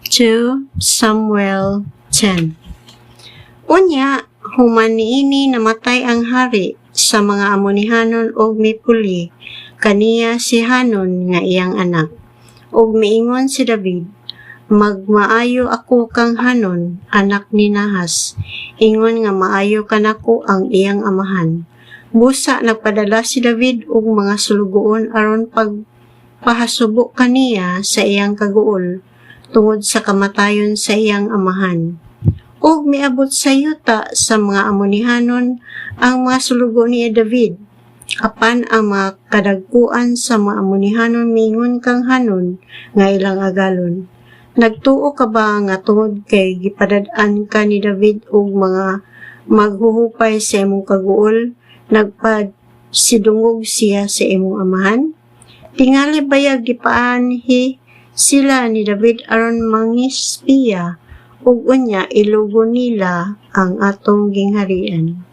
2 Samuel 10. Unya, human niini namatay ang hari sa mga Amonihanon og mipuli kaniya si Hanon nga iyang anak. Og miingon si David, magmaayo ako kang Hanon, anak ni Nahas. Ingon nga maayo kanako ang iyang amahan. Busa nagpadala si David og mga sulugoon aron pagpahasubo kaniya sa iyang kaguol tungod sa kamatayon sa iyang amahan. Og miabot sa yuta sa mga Amonihanon ang mga sulugo ni David. Apan ang mga kadagkuan sa mga Amonihanon mingon kang Hanon nga ilang agalon. Nagtuo ka ba nga tungod kay gipadad-an ka ni David og mga maghuhupay sa imong kaguol, nagpadsidungog siya sa imong amahan? Tingali bayag gipaanhi sila ni David aron mangispiya ug unya ilugo nila ang atong gingharian.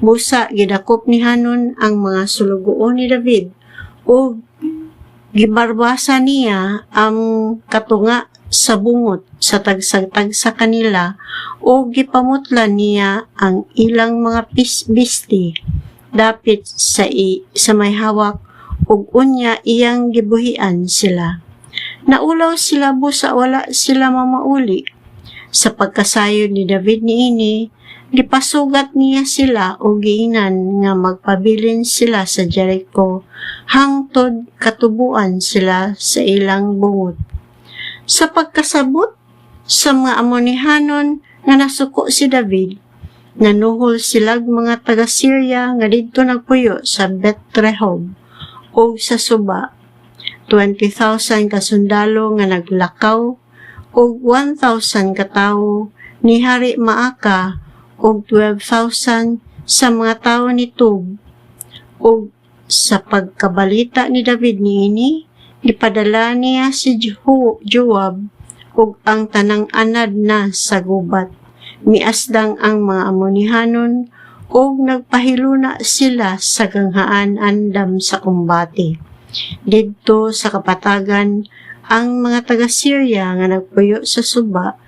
Busa gidakop ni Hanon ang mga sulugoon ni David ug gibarbasa niya ang katunga sa bungot sa tagsag-tagsa kanila ug gipamutlan niya ang ilang mga bisti dapit sa may hawak ug unya iyang gibuhian sila. Naulaw sila busa wala sila mamauli. Sa pagkasayod ni David niini, gipasugat niya sila o giinan nga magpabilin sila sa Jericho hangtod katubuan sila sa ilang bungot. Sa pagkasabot sa mga Amonihanon nga nasuko si David, nanuhol silag mga taga-Syria nga didto nagpuyo sa Beth-rehob o sa Suba. 20,000 kasundalo nga naglakaw og 1,000 katawo ni Hari Maaka og 12,000 sa mga tawo ni Tob. Og sa pagkabalita ni David niini, gipadala niya si Joab og ang tanang anad na sa gubat. Miasdang ang mga Amonihanon og nagpahiluna sila sa ganghaan andam sa kumbate. Didto sa kapatagan ang mga taga-Syria nga nagpuyo sa Suba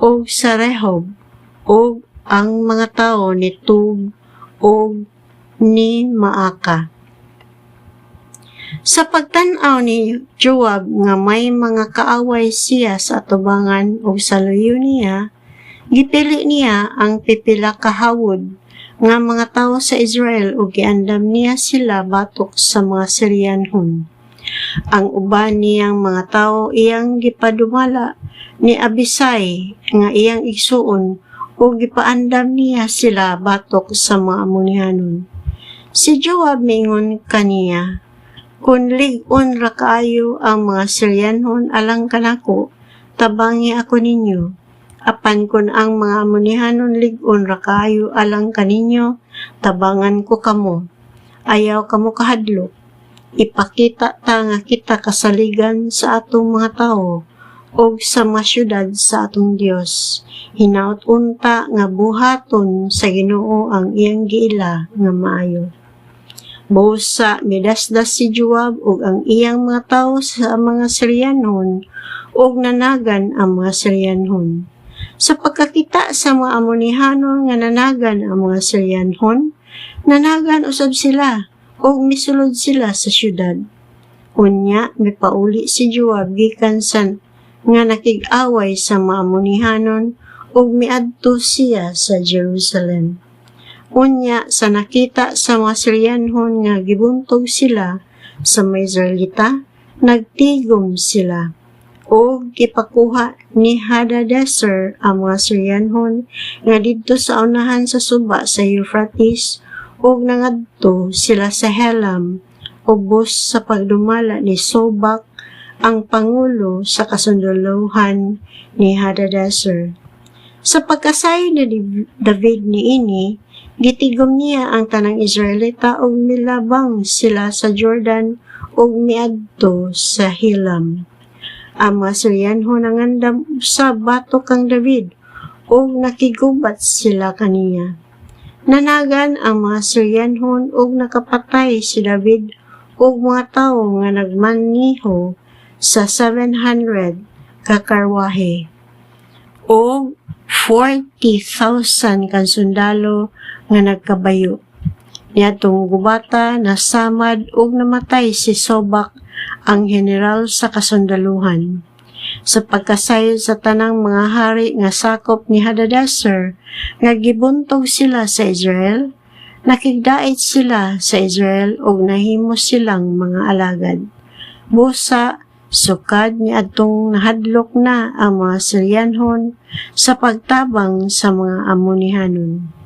o sa Rehob o ang mga tao ni Tob o ni Maaka. Sa pagtan-aw ni Joab nga may mga kaaway siya sa atubangan o sa luyo niya, gipili niya ang pipila ka hawod nga mga tao sa Israel o giandam niya sila batok sa mga Syrianhon. Ang uban niyang mga tao iyang gipadumala ni Abisai nga iyang igsuon o gipaandam niya sila batok sa mga Amonihanon. Si Joab mingon kaniya, kung lig-on ra kaayo ang mga Syrianhon alang kanako, tabangi ako ninyo. Apan kun ang mga Amonihanon lig-on ra kaayo alang kaninyo, tabangan ko kamo. Ayaw kamo kahadlok. Ipakita ta nga kita kasaligan sa atong mga tao o sa mga syudad sa atong Dios. Hinaut unta nga buhaton sa Ginoo ang iyang giila nga maayo. Busa midasdas si Joab ug ang iyang mga tao sa mga Syrianhon ug nanagan ang mga Syrianhon. Sa pagkakita sa mga Amonihanon nga nanagan ang mga Syrianhon, nanagan usab sila o misulod sila sa syudad. Unya, mipauli si Joab gikan sa nga nakig-away sa mga Amonihanon o miadto siya sa Jerusalem. Unya, sa nakita sa mga Syrianhon nga gibuntog sila sa mga Israelita, nagtigom sila. O gipakuha ni Hadadezer ang mga Syrianhon nga didto sa unahan sa suba sa Euphrates ug nangadto sila sa Helam ubos sa pagdumala ni Sobak ang pangulo sa kasundalohan ni Hadadezer. Sa pagkasayo ni David niini, gitigom niya ang tanang Israelita ug milabang sila sa Jordan ug miadto sa Helam. Ang mga Syrianhon nangandam sa batok kang David ug nakigubat sila kaniya. Nanagan ang mga Syrianhon ug nakapatay si David ug mga tawo nga nagmaniho sa 700 kakarwahe o 40,000 kan sundalo nga nagkabayo. Niadtong gubata nasamad ug namatay si Sobak, ang general sa kasundaluhan. Sa pagkasayod sa tanang mga hari nga sakop ni Hadadezer nga gibuntog sila sa Israel, nakigdait sila sa Israel ug nahimo silang mga alagad. Busa, sukad ni adtong nahadlok na ang mga Siryanhon sa pagtabang sa mga Amonihanon.